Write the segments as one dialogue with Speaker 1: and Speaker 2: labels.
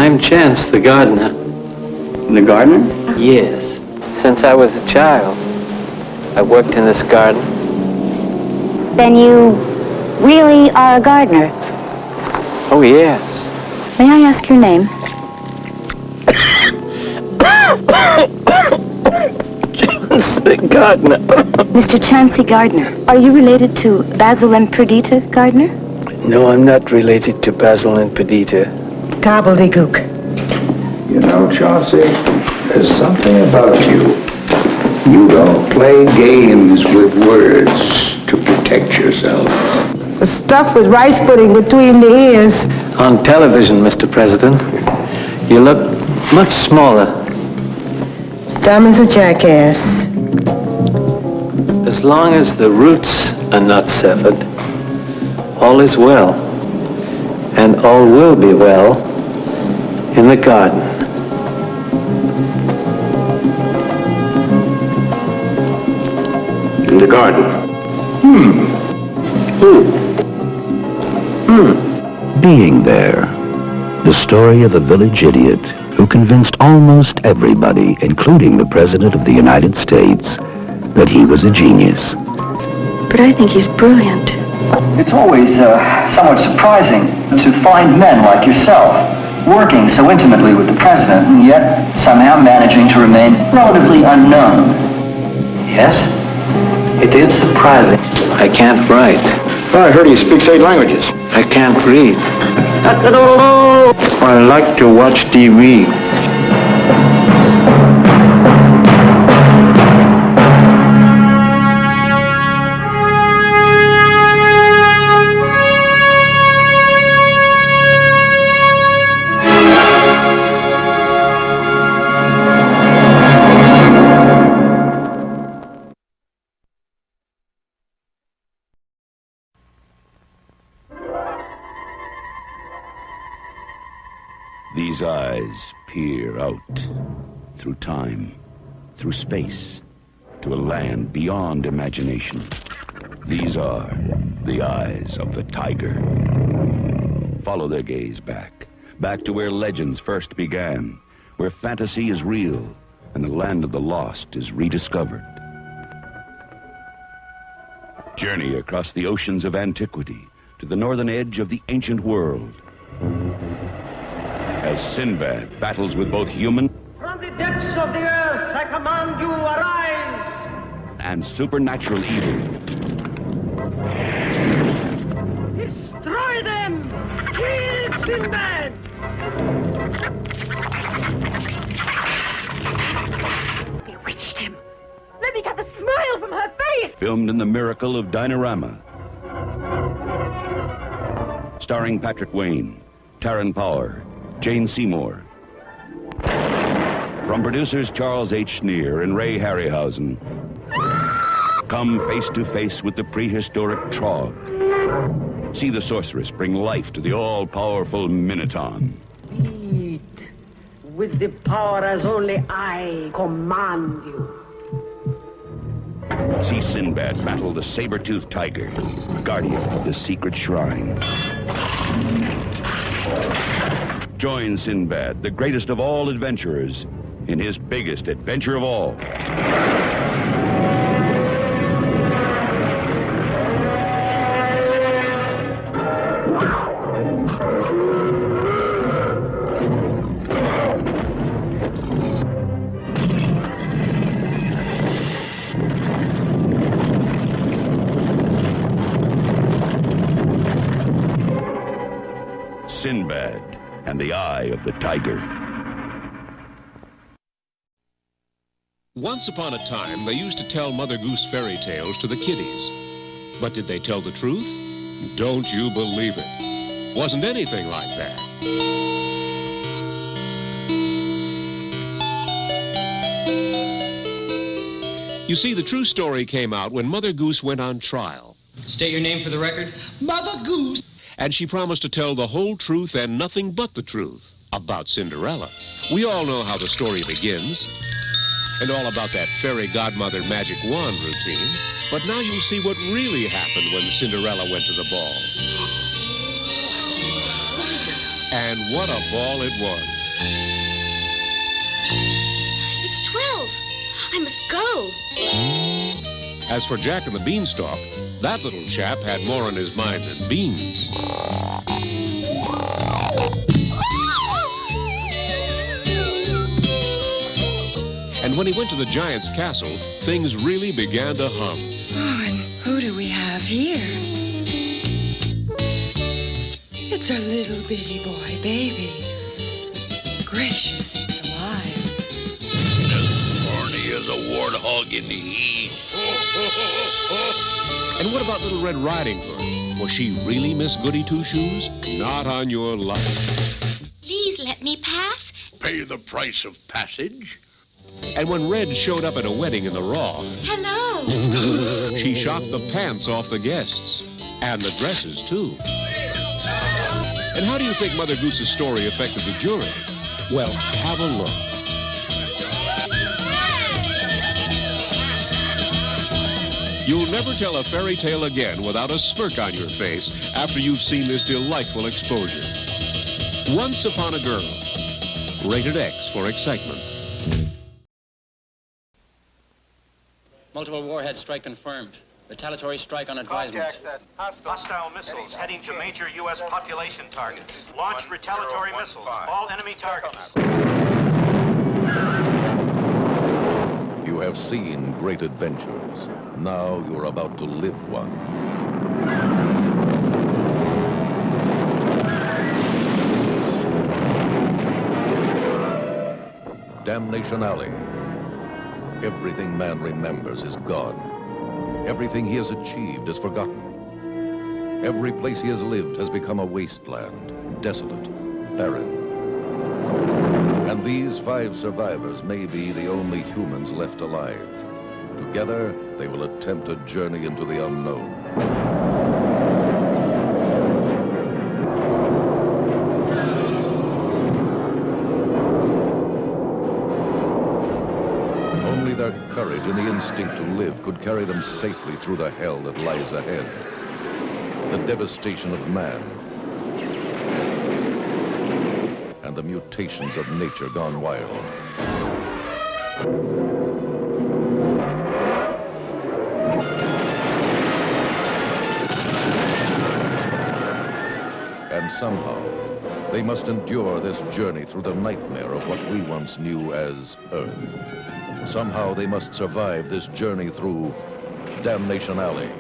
Speaker 1: I'm Chance, the gardener.
Speaker 2: The gardener?
Speaker 1: Yes. Since I was a child, I worked in this garden.
Speaker 3: Then you really are a gardener?
Speaker 1: Oh, yes.
Speaker 3: May I ask your name?
Speaker 1: Chancey Gardner.
Speaker 3: Mr. Chancey Gardner. Are you related to Basil and Perdita Gardner?
Speaker 1: No, I'm not related to Basil and Perdita.
Speaker 3: Gobbledygook.
Speaker 4: You know, Chauncey, there's something about you. You don't play games with words to protect yourself.
Speaker 5: The stuff with rice pudding between the ears.
Speaker 1: On television, Mr. President, you look much smaller.
Speaker 5: Dumb as a jackass.
Speaker 1: As long as the roots are not severed, all is well, and all will be well in the garden.
Speaker 4: In the garden.
Speaker 6: Being There, the story of a village idiot who convinced almost everybody, including the President of the United States, that he was a genius.
Speaker 3: But I think he's brilliant.
Speaker 7: It's always somewhat surprising to find men like yourself working so intimately with the president and yet somehow managing to remain relatively unknown.
Speaker 1: Yes, it is surprising. I can't write.
Speaker 4: Well, I heard he speaks 8 languages.
Speaker 1: I can't read. I like to watch TV.
Speaker 6: These eyes peer out through time, through space, to a land beyond imagination. These are the eyes of the tiger. Follow their gaze back to where legends first began, where fantasy is real and the land of the lost is rediscovered. Journey across the oceans of antiquity to the northern edge of the ancient world. As Sinbad battles with both human
Speaker 8: from the depths of the earth, I command you, arise!
Speaker 6: And supernatural evil.
Speaker 8: Destroy them! Kill Sinbad!
Speaker 3: Bewitched him. Let me get the smile from her face!
Speaker 6: Filmed in the miracle of Dinorama. Starring Patrick Wayne, Taryn Power, Jane Seymour. From producers Charles H. Schneer and Ray Harryhausen, come face to face with the prehistoric Trog. See the sorceress bring life to the all-powerful Minotaur.
Speaker 8: Eat with the power as only I command you.
Speaker 6: See Sinbad battle the saber-toothed tiger, guardian of the secret shrine. Join Sinbad, the greatest of all adventurers, in his biggest adventure of all. Sinbad and the Eye of the Tiger.
Speaker 9: Once upon a time, they used to tell Mother Goose fairy tales to the kiddies. But did they tell the truth? Don't you believe it. Wasn't anything like that. You see, the true story came out when Mother Goose went on trial.
Speaker 10: State your name for the record.
Speaker 5: Mother Goose.
Speaker 9: And she promised to tell the whole truth and nothing but the truth about Cinderella. We all know how the story begins, and all about that fairy godmother magic wand routine. But now you'll see what really happened when Cinderella went to the ball. And what a ball it was.
Speaker 10: It's 12. I must go.
Speaker 9: As for Jack and the Beanstalk, that little chap had more on his mind than beans. And when he went to the giant's castle, things really began to hum.
Speaker 11: Oh, and who do we have here? It's a little bitty boy baby. Gracious, he's alive.
Speaker 6: As horny as a warthog in the heat.
Speaker 9: And what about Little Red Riding Hood? Was she really Miss Goody Two-Shoes? Not on your life.
Speaker 10: Please let me pass.
Speaker 6: Pay the price of passage.
Speaker 9: And when Red showed up at a wedding in the Raw,
Speaker 10: Hello.
Speaker 9: she shocked the pants off the guests. And the dresses, too. And how do you think Mother Goose's story affected the jury? Well, have a look. You'll never tell a fairy tale again without a smirk on your face after you've seen this delightful exposure. Once Upon a Girl. Rated X for excitement.
Speaker 12: Multiple warhead strike confirmed. Retaliatory strike on advisement.
Speaker 13: Hostile missiles heading to major U.S. population targets. Launch retaliatory missiles. All enemy targets.
Speaker 14: You have seen great adventures. Now you're about to live one. Damnation Alley. Everything man remembers is gone. Everything he has achieved is forgotten. Every place he has lived has become a wasteland, desolate, barren. And these 5 survivors may be the only humans left alive. Together, they will attempt a journey into the unknown. Only their courage and the instinct to live could carry them safely through the hell that lies ahead. The devastation of man. And the mutations of nature gone wild. And somehow, they must endure this journey through the nightmare of what we once knew as Earth. Somehow they must survive this journey through Damnation Alley.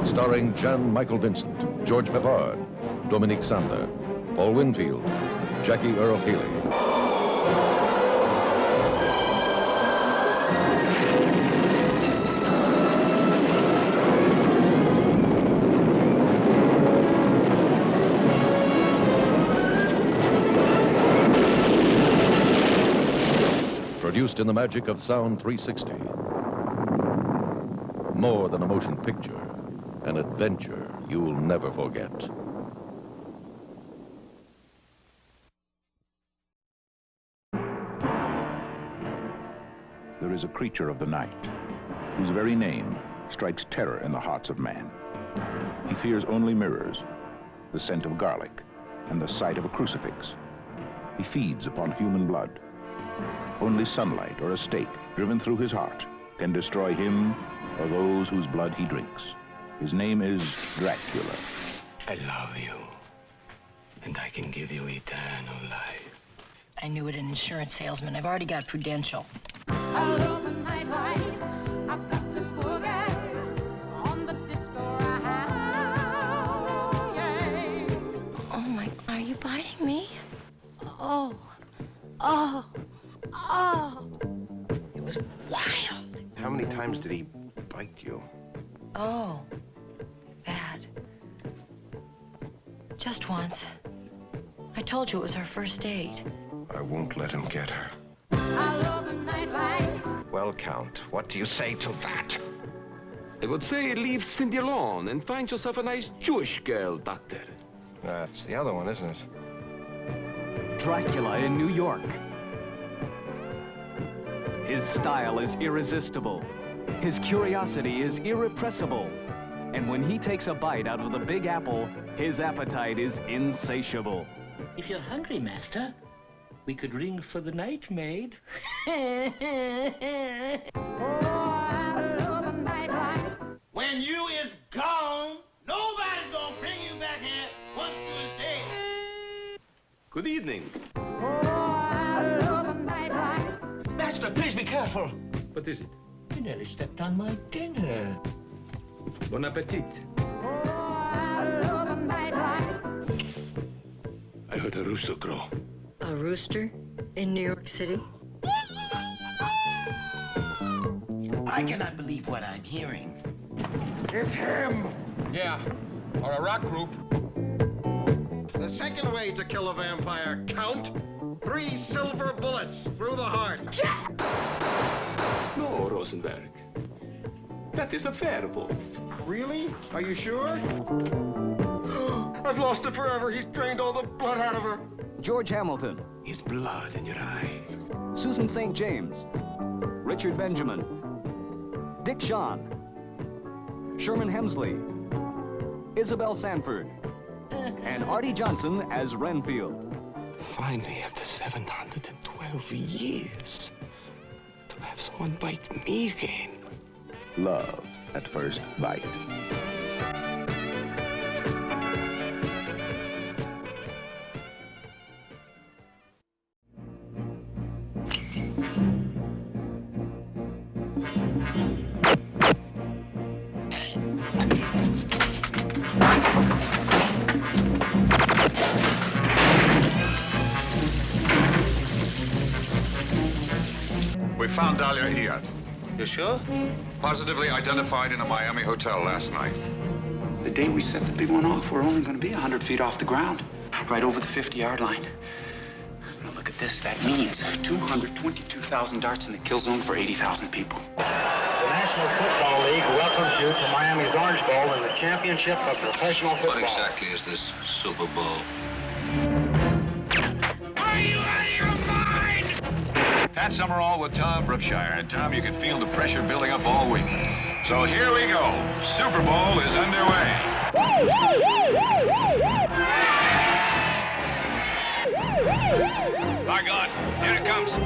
Speaker 14: Starring Jan Michael Vincent, George Peppard, Dominique Sander, Paul Winfield, Jackie Earl Haley. Produced in the magic of Sound 360. More than a motion picture, an adventure you'll never forget.
Speaker 15: There is a creature of the night, whose very name strikes terror in the hearts of man. He fears only mirrors, the scent of garlic, and the sight of a crucifix. He feeds upon human blood. Only sunlight or a stake driven through his heart can destroy him or those whose blood he drinks. His name is Dracula.
Speaker 16: I love you, and I can give you eternal life.
Speaker 17: I knew it, an insurance salesman. I've already got Prudential.
Speaker 18: Oh
Speaker 17: my, are you biting me?
Speaker 18: Oh.
Speaker 17: It was wild.
Speaker 19: How many times did he bite you?
Speaker 17: Oh, that. Just once. I told you it was our first date.
Speaker 19: I won't let him get her.
Speaker 20: Well, Count, what do you say to that? I would say leave Cindy alone and find yourself a nice Jewish girl, Doctor.
Speaker 19: That's the other one, isn't it?
Speaker 21: Dracula in New York. His style is irresistible. His curiosity is irrepressible. And when he takes a bite out of the Big Apple, his appetite is insatiable.
Speaker 22: If you're hungry, Master, we could ring for the night maid.
Speaker 13: When you is gone, nobody's gonna bring you back here once you is dead.
Speaker 20: Good evening.
Speaker 22: Master, please be careful.
Speaker 20: What is it?
Speaker 22: You nearly stepped on my dinner.
Speaker 20: Bon appetit.
Speaker 16: I heard a rooster crow.
Speaker 17: A rooster in New York City?
Speaker 22: I cannot believe what I'm hearing.
Speaker 19: It's him!
Speaker 20: Yeah, or a rock group.
Speaker 19: The second way to kill a vampire, Count. 3 silver bullets through the heart.
Speaker 20: No, Rosenberg. That is a werewolf.
Speaker 19: Really? Are you sure? I've lost her forever. He's drained all the blood out of her.
Speaker 21: George Hamilton.
Speaker 16: His blood in your eye.
Speaker 21: Susan St. James. Richard Benjamin. Dick Shawn. Sherman Hemsley. Isabel Sanford. And Artie Johnson as Renfield.
Speaker 16: Finally, after 712 years, to have someone bite me again.
Speaker 15: Love at first bite.
Speaker 23: We found Dahlia Iyad.
Speaker 24: You sure?
Speaker 23: Positively identified in a Miami hotel last night.
Speaker 24: The day we set the big one off, we're only going to be 100 feet off the ground, right over the 50-yard line. Now look at this. That means 222,000 darts in the kill zone for 80,000 people.
Speaker 13: The National Football League welcomes you to Miami's Orange Bowl in the championship of professional football.
Speaker 24: What exactly is this Super Bowl?
Speaker 13: Are you out of your mind?
Speaker 23: Pat Summerall with Tom Brookshire. And Tom, you can feel the pressure building up all week. So here we go. Super Bowl is underway. By God, here it comes.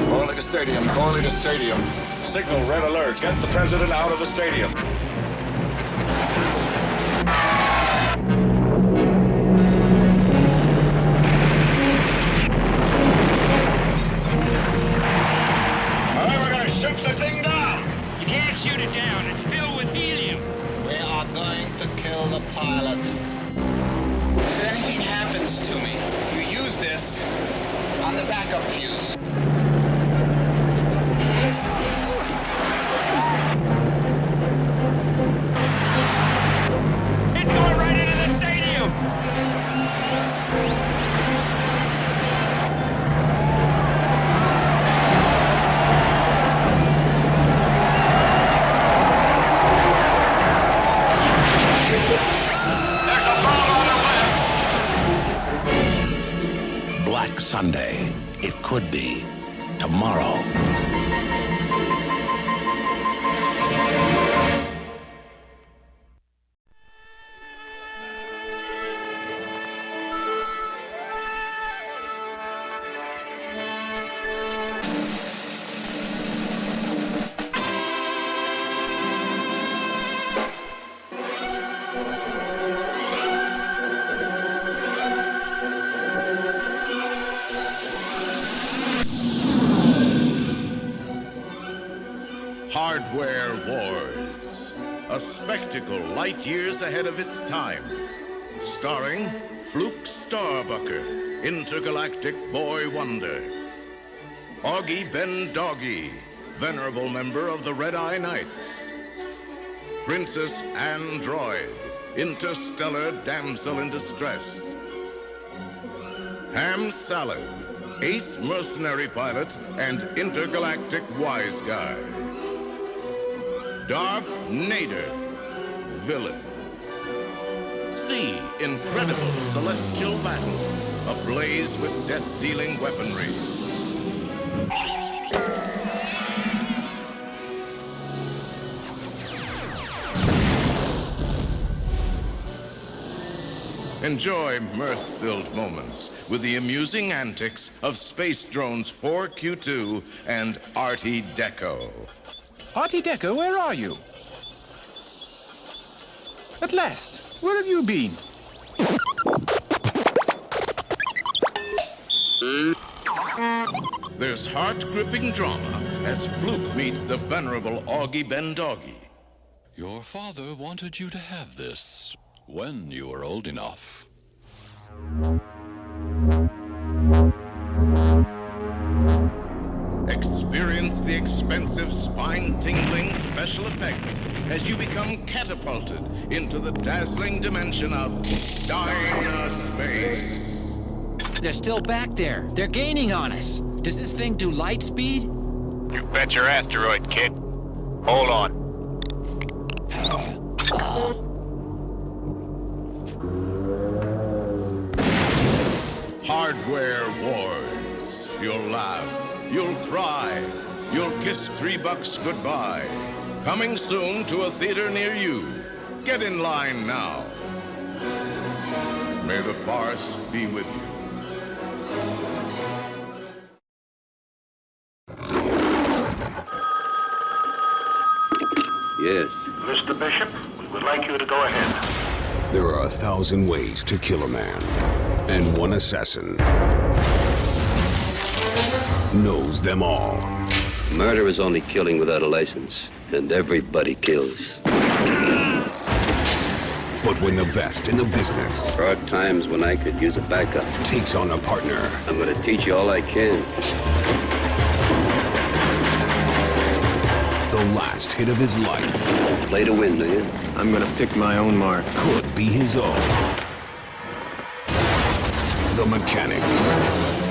Speaker 23: Corley to stadium, Corley to stadium. Signal red alert. Get the president out of the stadium. All right, we're gonna shoot the thing down.
Speaker 13: You can't shoot it down. It's filled with helium.
Speaker 24: We are going to kill the pilot. If anything happens to me, you use this on the backup fuse.
Speaker 13: It's going right into the stadium.
Speaker 23: There's a bomb on the way.
Speaker 6: Black Sunday. It could be tomorrow.
Speaker 25: Hardware Wars, a spectacle light years ahead of its time. Starring Fluke Starbucker, intergalactic boy wonder. Augie Ben Doggy, venerable member of the Red Eye Knights. Princess Android, interstellar damsel in distress. Ham Salad, ace mercenary pilot and intergalactic wise guy. Darth Nader, villain. See incredible celestial battles ablaze with death-dealing weaponry. Enjoy mirth-filled moments with the amusing antics of Space Drones 4Q2 and Artie Deco.
Speaker 1: Artie Deco, where are you? At last, where have you been?
Speaker 25: There's heart-gripping drama as Fluke meets the venerable Augie Ben-Doggy.
Speaker 2: Your father wanted you to have this when you were old enough.
Speaker 25: Experience the expensive, spine-tingling special effects as you become catapulted into the dazzling dimension of Dynaspace.
Speaker 3: They're still back there. They're gaining on us. Does this thing do light speed?
Speaker 23: You bet your asteroid, kid. Hold on.
Speaker 25: Hardware Wars. You'll laugh, you'll cry, you'll kiss $3 goodbye. Coming soon to a theater near you. Get in line now. May the farce be with you.
Speaker 4: Yes.
Speaker 23: Mr. Bishop, we would like you to go ahead.
Speaker 7: There are 1,000 ways to kill a man, and one assassin knows them all.
Speaker 4: Murder is only killing without a license, and everybody kills.
Speaker 7: But when the best in the business...
Speaker 4: There are times when I could use a backup.
Speaker 7: ...takes on a partner...
Speaker 4: I'm gonna teach you all I can.
Speaker 7: The last hit of his life...
Speaker 4: Play to win, do you? I'm gonna pick my own mark.
Speaker 7: ...could be his own. The Mechanic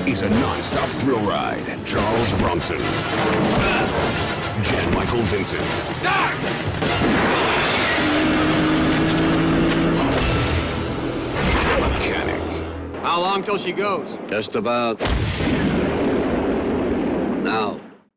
Speaker 7: is a non-stop thrill ride. Charles Bronson. Jan Michael Vincent. The Mechanic.
Speaker 4: How long till she goes? Just about. Now.